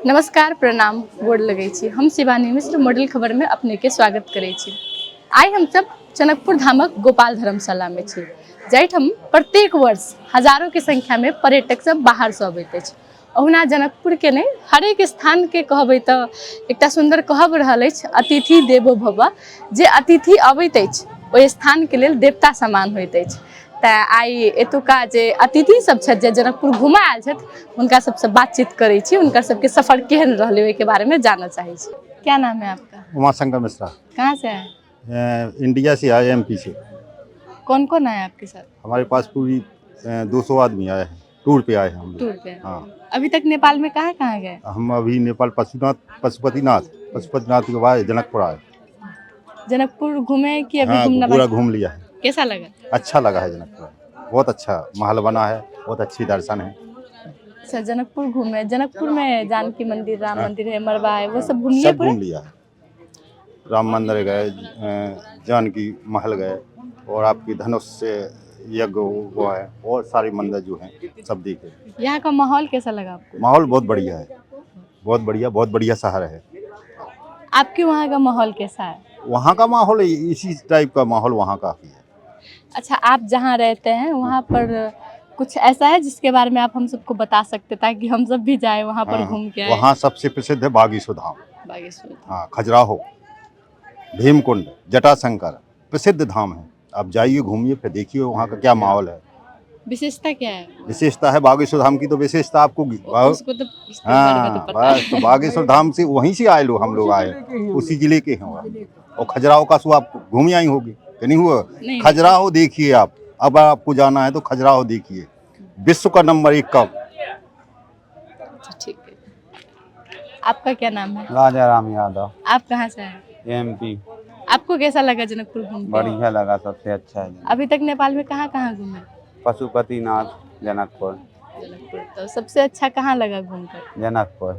नमस्कार, प्रणाम, गोड़ लगै छी। हम शिवानी मिश्र मॉडल खबर में अपने के स्वागत करै छी। आइ हम सब जनकपुर धामक गोपाल धर्मशाला में छी, जाहिठाम प्रत्येक वर्ष हजारों के संख्या में पर्यटक सब बाहर से अबैत अछि। ओहुना जनकपुर के नहीं हरेक स्थान के कहबै तऽ एकटा सुंदर कहब रहल अछि, अतिथि देवो भव। जे अतिथि अबैत अछि ओहि स्थान के लेल देवता समान होइत अछि। तऽ आइ एतुका जे अतिथि सब छथि जे जनकपुर घुमऽ आयल छथि हुनका सबसे बातचीत करै छी, हुनकर सबके सफर केहन रहलै ओहि के बारे में जानना चाहे छी। क्या नाम है आपका? उमाशंकर मिश्रा। कहाँ से आए? इंडिया से आए, एमपी से। कौन कौन आया आपके साथ? हमारे पास पूरी 200 आदमी आए हैं, टूर पे आए हैं हम लोग। टूर पे? हाँ, अभी तक नेपाल में कहाँ कहाँ गए? हम अभी नेपाल पशुपतिनाथ के बाद जनकपुर आए। जनकपुर घूमे कि अभी हाँ, घूमना पूरा बाकी? घूम लिया है। कैसा लगा? अच्छा लगा है जनकपुर, बहुत अच्छा महल बना है, बहुत अच्छी दर्शन है। अच्छा, जनकपुर घूमे। जनकपुर में जानकी मंदिर, राम हाँ, मंदिर है, मरवा है, वो सब घूम लिए सब पूरा? घूम लिया है। राम मंदिर गए, जानकी महल गए, और आपकी धनुष से यज्ञ वो है, और सारे मंदिर जो हैं सब देखे। यहाँ का माहौल कैसा लगा आपको? माहौल बहुत बढ़िया है, बहुत बढ़िया शहर है। आपके वहाँ का माहौल कैसा है? वहाँ का माहौल इसी टाइप का माहौल वहाँ का ही है। अच्छा, आप जहाँ रहते हैं वहाँ पर कुछ ऐसा है जिसके बारे में आप हम सबको बता सकते ताकि हम सब भी जाए वहाँ पर घूम के आए? वहाँ सबसे प्रसिद्ध है बागेश्वर धाम। बागेश्वर। हाँ, खजुराहो, भीमकुंड, जटाशंकर प्रसिद्ध धाम है। आप जाइए, घूमिए, फिर देखिए वहाँ का क्या माहौल है। विशेषता क्या है? विशेषता है बागेश्वर धाम की, तो विशेषता आपको उसको तो इसके बारे में तो पता बस है। तो बागेश्वर धाम से वहीं से आए लोग, हम लोग आए उसी जिले के हैं। और खजुराहो का सो आप घूम आई होगी कि नहीं हुआ? नहीं। खजुराहो देखिए आप, अब आपको जाना है तो खजुराहो देखिए, विश्व का नंबर 1 का। अच्छा, ठीक है। आपका क्या नाम है? राजा राम यादव, आप कहाँ से आए? एमपी। आपको कैसा लगा जनकपुर घूम के? बढ़िया लगा, सबसे अच्छा है। अभी तक नेपाल में कहाँ कहाँ घूमे? पशुपतिनाथ, जनकपुर। जनकपुर। तो सबसे अच्छा कहाँ लगा घूमकर? जनकपुर।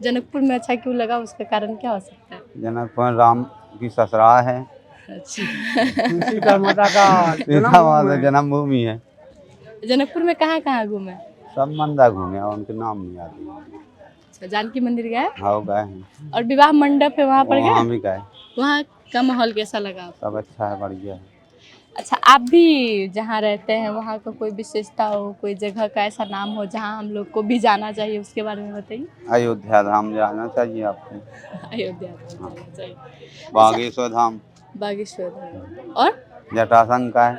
जनकपुर में अच्छा क्यों लगा, उसका कारण क्या हो सकता है? जनकपुर राम की ससुराल है, अच्छा। सीता माता का जन्मभूमि है। जनकपुर में कहाँ कहाँ घूमे? सब मंदिर घूमे और उनके नाम नहीं आते। अच्छा, जानकी मंदिर गए? हाँ, गए हैं। और विवाह मंडप है वहाँ पर गए? वहाँ भी गए। वहाँ का माहौल कैसा लगा आपको? सब अच्छा है, बढ़िया है। अच्छा, आप भी जहाँ रहते हैं वहाँ का कोई विशेषता हो, कोई जगह का ऐसा नाम हो जहाँ हम लोग को भी जाना चाहिए, उसके बारे में बताइए। अयोध्या धाम जाना चाहिए आपको। अयोध्या जाना चाहिए। बागेश्वर धाम, बागेश्वर धाम। और जटाशंकर,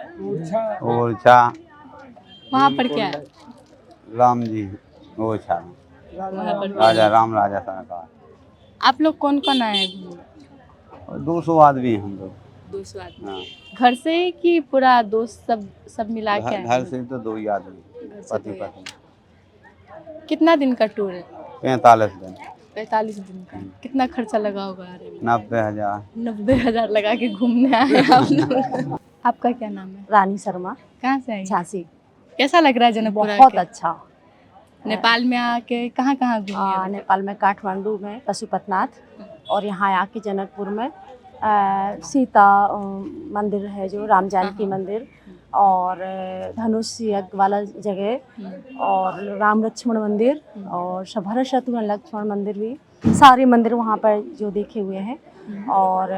ओरछा। वहाँ पर क्या है? राम जी, ओरछा, वहाँ पर राजा राम, राजा सरकार। आप लोग कौन कौन आए हैं घूमने? 200 आदमी हैं हम लोग। 200 आदमी। हाँ, घर से ही कि पूरा दोस्त सब मिला के आए घर हैं? से तो 2 ही आदमी, घर से पति 2 ही पत्नी। कितना दिन का टूर है? 45 दिन। 45 दिन का। कितना खर्चा लगा होगा? 90,000। 90,000 लगा के घूमने आए हैं आप लोग। आपका क्या नाम है? रानी शर्मा, कहाँ से आई? झांसी। कैसा लग रहा है जनकपुर बहुत आके? अच्छा। नेपाल में आके कहाँ कहाँ घूमी अभी तक? नेपाल में काठमांडू में पशुपतिनाथ, और यहाँ आके जनकपुर में सीता मंदिर है जो राम जानकी मंदिर, और धनुष यज्ञ वाला जगह, और राम लक्ष्मण मंदिर, और भरत शत्रुघ्न लक्ष्मण मंदिर भी, सारे मंदिर वहाँ पर जो देखे हुए हैं। और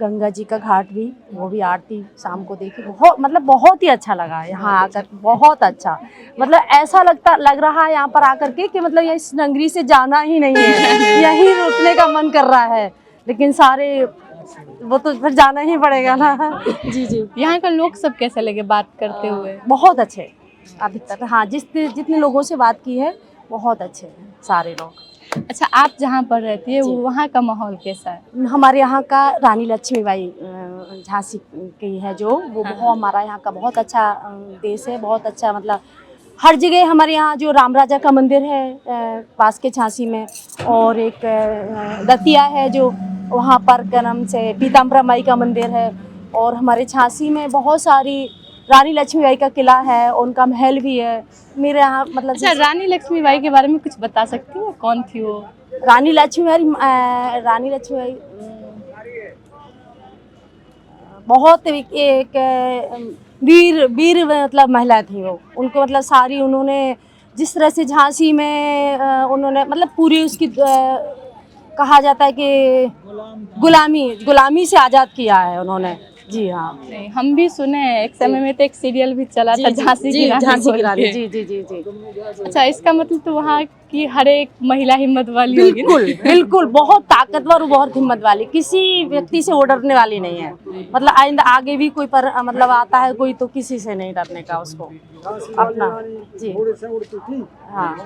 गंगा जी का घाट भी, वो भी आरती शाम को देखी। बहुत ही अच्छा लगा यहाँ आकर, बहुत अच्छा। मतलब ऐसा लग रहा है यहाँ पर आकर के कि मतलब इस नगरी से जाना ही नहीं है, यहीं रुकने का मन कर रहा है, लेकिन सारे वो तो फिर जाना ही पड़ेगा ना। जी जी। यहाँ का लोग सब कैसे लगे बात करते हुए? बहुत अच्छे अभी तक। हाँ, जितने लोगों से बात की है बहुत अच्छे हैं सारे लोग। अच्छा, आप जहाँ पर रहती है वहाँ का माहौल कैसा है? हमारे यहाँ का रानी लक्ष्मीबाई झांसी की है जो, वो बहुत हमारा यहाँ का बहुत अच्छा देश है, बहुत अच्छा। मतलब हर जगह हमारे यहाँ जो राम राजा का मंदिर है पास के झांसी में, और एक दतिया है जो वहाँ पर क्या नाम से पीताम्बरा माई का मंदिर है, और हमारे झांसी में बहुत सारी रानी लक्ष्मीबाई का किला है, उनका महल भी है मेरे यहाँ। मतलब अच्छा, रानी लक्ष्मीबाई के बारे में कुछ बता सकती हो? कौन थी वो? रानी लक्ष्मीबाई बहुत एक वीर वीर मतलब महिला थी वो। उनको मतलब सारी उन्होंने जिस तरह से झांसी में उन्होंने मतलब पूरी उसकी कहा जाता है कि गुलामी से आज़ाद किया है उन्होंने। जी हाँ। नहीं, हम भी सुने हैं, एक समय में तो एक सीरियल भी चला था झांसी की रानी झांसी बोल की रानी। के। जी जी जी जी। अच्छा, इसका मतलब तो वहाँ की हर एक महिला हिम्मत वाली होगी ना? बिल्कुल बिल्कुल, बहुत ताकतवर और बहुत हिम्मत वाली, किसी व्यक्ति से वो डरने वाली नहीं है। मतलब आइंदा आगे भी कोई पर मतलब आता है कोई तो किसी से नहीं डरने का उसको अपना। जी हाँ।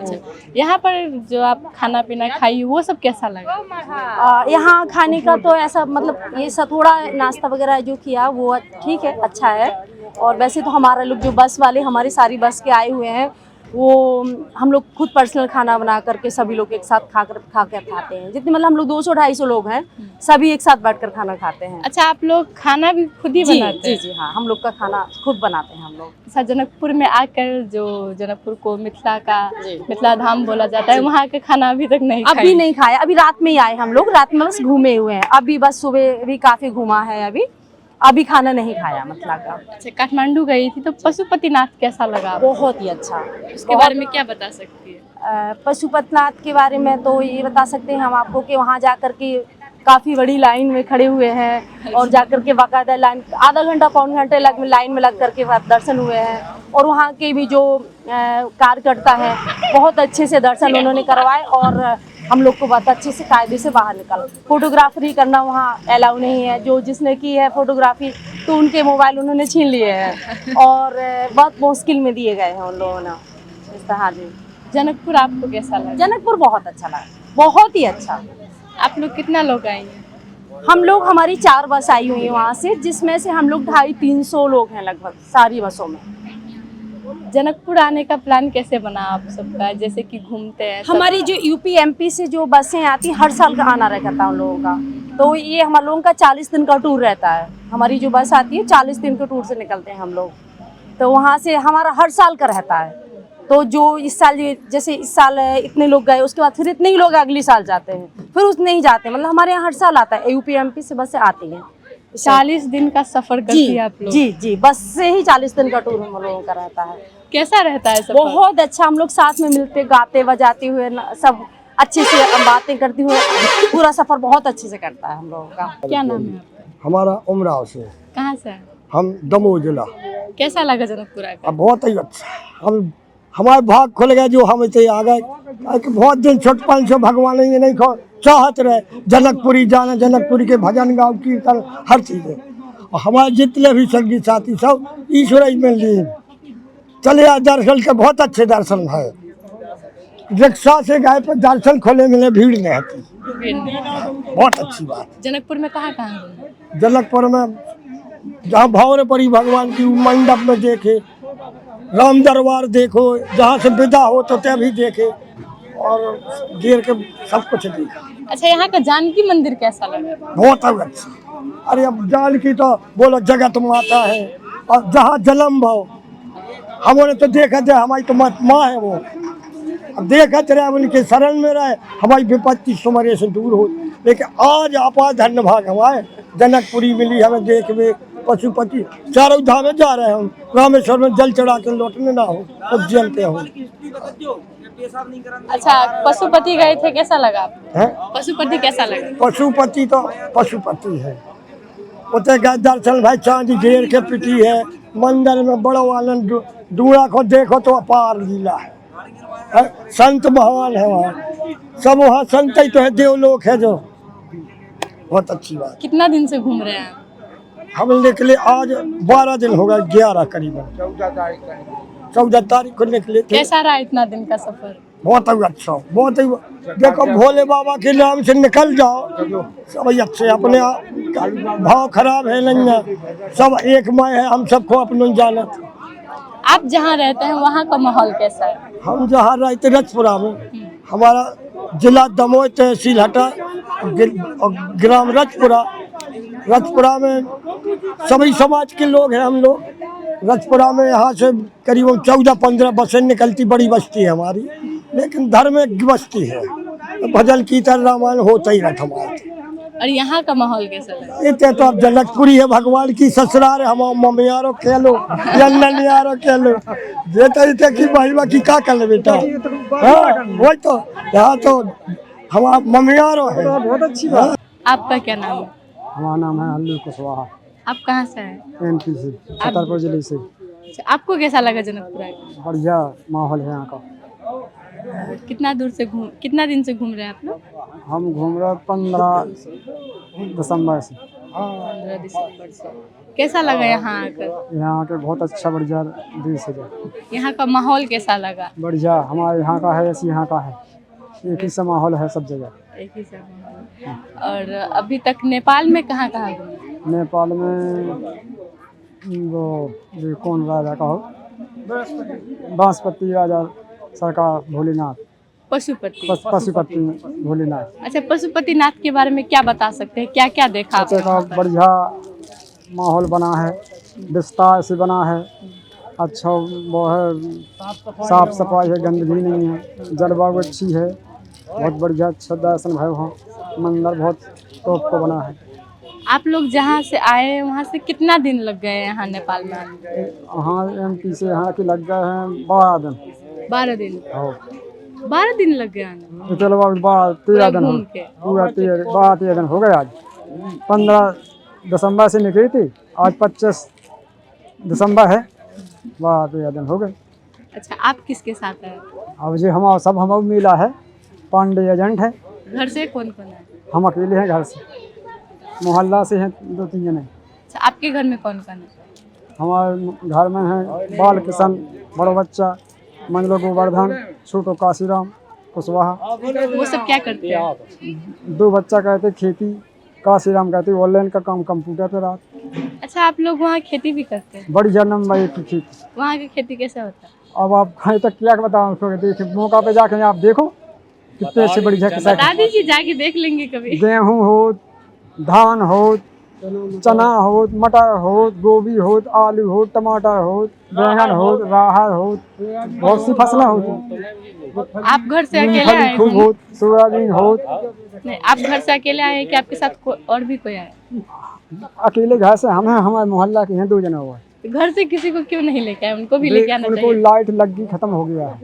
यहाँ पर जो आप खाना पीना खाई वो सब कैसा लगा? यहाँ खाने का तो ऐसा मतलब ये सब थोड़ा नाश्ता वगैरह जो किया वो ठीक है, अच्छा है। और वैसे तो हमारा लोग जो बस वाले हमारी सारी बस के आए हुए हैं वो हम लोग खुद पर्सनल खाना बना करके सभी लोग एक साथ खा कर खाते हैं। जितने मतलब हम लोग 200-250 लोग हैं, सभी एक साथ बैठकर खाना खाते हैं। अच्छा, आप लोग खाना भी खुद ही बनाते जी हैं? जी हाँ, हम लोग का खाना खुद बनाते हैं हम लोग। अच्छा, जनकपुर में आकर जो जनकपुर को मिथिला धाम बोला जाता है, वहाँ का खाना अभी तक नहीं अभी नहीं खाया, अभी रात में ही आए हम लोग, रात में बस घूमे हुए हैं। अभी बस सुबह भी काफी घूमा है, अभी खाना नहीं खाया मतलब का। अच्छा, काठमांडू गई थी तो पशुपतिनाथ कैसा लगा आपको? बहुत ही अच्छा। उसके बारे में क्या बता सकती है? पशुपतिनाथ के बारे में तो ये बता सकते हैं हम आपको कि वहाँ जाकर के काफ़ी बड़ी लाइन में खड़े हुए हैं और जाकर के बाकायदा लाइन आधा घंटा पौन घंटे लाइन में लग करके दर्शन हुए हैं। और वहाँ के भी जो कार्यकर्ता है बहुत अच्छे से दर्शन उन्होंने करवाए और हम लोग को बहुत अच्छे से कायदे से बाहर निकाला। फोटोग्राफरी करना वहाँ अलाउ नहीं है, जो जिसने की है फोटोग्राफी तो उनके मोबाइल उन्होंने छीन लिए हैं और बहुत मुश्किल में दिए गए हैं उन लोगों ने इस तरह। जी, जनकपुर आपको कैसा लगा? जनकपुर बहुत अच्छा लगा, बहुत ही अच्छा। आप लोग कितना लोग आए हैं? हम लोग हमारी 4 बस आई हुई है वहाँ से, जिसमें से हम लोग 250-300 लोग हैं लगभग सारी बसों में। जनकपुर आने का प्लान कैसे बना आप सबका, जैसे कि घूमते हैं सब? हमारी जो यूपी एमपी से जो बसें आती हर साल का आना रहता है उन लोगों का, तो ये हम लोगों का 40 दिन का टूर रहता है। हमारी जो बस आती है 40 दिन के टूर से निकलते हैं हम लोग, तो वहाँ से हमारा हर साल का रहता है। तो जो इस साल जैसे इस साल इतने लोग गए, उसके बाद फिर इतने ही लोग अगले साल जाते हैं, फिर उतने ही जाते हैं। मतलब हमारे यहाँ हर साल आता है, यूपी एमपी से बसें आती हैं। 40 दिन का सफर करती है आप लोग? जी जी, बस से ही 40 दिन का टूर हम लोगों का रहता है। कैसा रहता है सफर? बहुत अच्छा, हम लोग साथ में मिलते गाते बजाते हुए सब अच्छे से बातें करते हुए पूरा सफर बहुत अच्छे से करता है हम लोगों का। क्या नाम है आपका? हमारा उमराव से। कहाँ से है? हम दमोह जिला। कैसा लगा जनकपुर आकर? अब बहुत ही अच्छा, हम हमारे भाग खुल गए जो हम इतने आ गए। बहुत दिन छोटपन से भगवान ये नहीं चाहत रहे जनकपुरी जाना, जनकपुरी के भजन गाँव कीर्तन हर चीज़ है। और हमारे जितने भी संगी साथी सब ईश्वर में लीन चले आ, दर्शन के बहुत अच्छे दर्शन है। रिक्शा से गए पर दर्शन खोले मिले, भीड़ नहीं थी, बहुत अच्छी बात। जनकपुर में कहाँ घूमे? जनकपुर में जहाँ भावरपरी भगवान की मंडप में देखे, राम दरबार देखो, जहाँ से विदा हो तो तभी देखे और गिर के सब कुछ देखा। अच्छा, यहाँ का जानकी मंदिर कैसा लगा? बहुत अच्छा। अरे अब जानकी तो बोलो जगत माता है और जहाँ जन्म भाव हमने तो देखा थे, हमारी तो माँ है वो। अब देखा रहे उनके शरण में रहे, हमारी विपत्ति सुमरे से दूर हो। लेकिन आज आपा धन्य भाग हमारे जनकपुरी मिली हमें देखने। पशुपति चारों धाम जा रहे हैं हम, रामेश्वर में जल चढ़ा के लौटने ना हो, उज्जैन पे हो। अच्छा, पशुपति गए थे, कैसा लगा आपको? हैं? पशुपति कैसा लगा? पशुपति तो पशुपति है, उतने गए दर्शन भाई, चांदी घेर के पिटी है मंदिर में, बड़ो आनंद। दूरा को देखो तो अपार लीला है, संत भगवान है वहाँ, सब वहाँ संत ही तो है, देवलोक है जो बहुत अच्छी बात। कितना दिन से घूम रहे हैं आप? हम निकले आज 12 दिन हो गए, 11 करीबन 14 तारीख को निकले थे। कैसा रहा इतना दिन का सफर? बहुत अच्छा, बहुत ही। देखो भोले बाबा के नाम से निकल जाओ सब अच्छे, अपने भाव खराब है नहीं है, सब एक मय है, हम सबको अपने जानत। आप जहाँ रहते हैं वहाँ का माहौल कैसा है? हम जहाँ रहते रजपुरा में, हमारा जिला दमोह, तहसील हटा, ग्राम रजपुरा। रजपुरा में सभी समाज के लोग हैं हम लोग। रजपुरा में यहाँ से करीबन 14-15 बसें निकलती, बड़ी बस्ती है हमारी, लेकिन धार्मिक बस्ती है, भजन कीर्तन रामायण होता ही रहता हमारे। और यहाँ का माहौल कैसा लगा? इतने तो अब जनकपुरी है भगवान की ससुराल हम मम्मियारो खेलो या ननियारो खेलो देते की महिमा की का कर ले बेटा। हाँ वही तो यहाँ तो हमारा मम्मियारो है बहुत अच्छी बात। आपका क्या नाम है? हमारा नाम है अल्लू कुशवाहा, आप कहाँ से हैं? MP से, छतरपुर जिले से। अच्छा, आपको कैसा लगा जनकपुर आके? बढ़िया माहौल है यहाँ का। कितना दिन से घूम रहे हैं आप लोग? हम घूम रहे 15 दिसंबर से। 15 दिसंबर से। कैसा लगा यहाँ आकर? यहाँ के बहुत अच्छा बढ़िया देश है। यहाँ का माहौल कैसा लगा? बढ़िया हमारे यहाँ का है, ऐसी यहाँ का है, एक ही सा माहौल है सब जगह। एक ही सब माहौल। और अभी तक नेपाल में कहाँ कहाँ घूमे? नेपाल में वो ये कौन राजा का हो, बांसपति राजा सरकार भोलेनाथ, पशुपति भोलेनाथ। अच्छा, पशुपतिनाथ के बारे में क्या बता सकते हैं? क्या क्या देखा आपने का वहाँ पर? बढ़िया माहौल बना है, विस्तार से बना है, अच्छा वो है, साफ सफाई है, गंदगी नहीं है, जलवायु अच्छी है, बहुत बढ़िया अच्छा दर्शन है। वहाँ मंदिर बहुत टॉप का बना है। आप लोग जहाँ से आए हैं वहाँ से कितना दिन लग गए यहाँ नेपाल में आने? हाँ MP से यहाँ के लग गए हैं 12 दिन। 12 दिन? हाँ 12 दिन लग गए आने? चलो 13 दिन हो, घूम के? पूरा 13 दिन हो गए। आज 15 दिसंबर से निकली थी, आज 25 दिसंबर है, 13 दिन हो गए। अच्छा, आप किसके साथ आए? अब जी हमारा सब हम मिला है, पांडे एजेंट है। घर से कौन कौन है? हम अकेले हैं, घर से मोहल्ला से हैं 2-3 जने। अच्छा, आपके घर में कौन कौन है? हमारे घर में है बाल किशन, बड़ो बच्चा, मंगलो गोवर्धन, छोटो काशीराम कुशवाहा। वो सब क्या करते हैं? 2 बच्चा कहते खेती, काशीराम कहते ऑनलाइन का काम, कंप्यूटर पे रात। अच्छा, आप लोग वहाँ खेती भी करते हैं? बढ़िया नंबर 1 की खेती। वहाँ की खेती कैसे होता है? अब आप कहीं तक क्या बताऊँ उसको, देखिए मौका पे जाके आप देखो कितने अच्छे बढ़िया किसान, बता दीजिए, जाके देख लेंगे कभी। गेहूँ हो, धान हो, चना हो, मटर हो, गोभी हो, आलू हो, टमाटर हो, बैंगन हो, राहर हो, बहुत सी फसलें होती। आप घर से अकेले आए मूंगफली खूब हैं? हो, सोयाबीन हो। नहीं, आप घर से अकेले आए हैं कि आपके साथ और भी कोई आया? अकेले घर से हम हैं, हमारे मोहल्ला के हैं 2 जने हुआ। तो घर से किसी को क्यों नहीं लेके आए? उनको भी लेके आना उनको चाहिए। लाइट लग गई, खत्म हो गया है।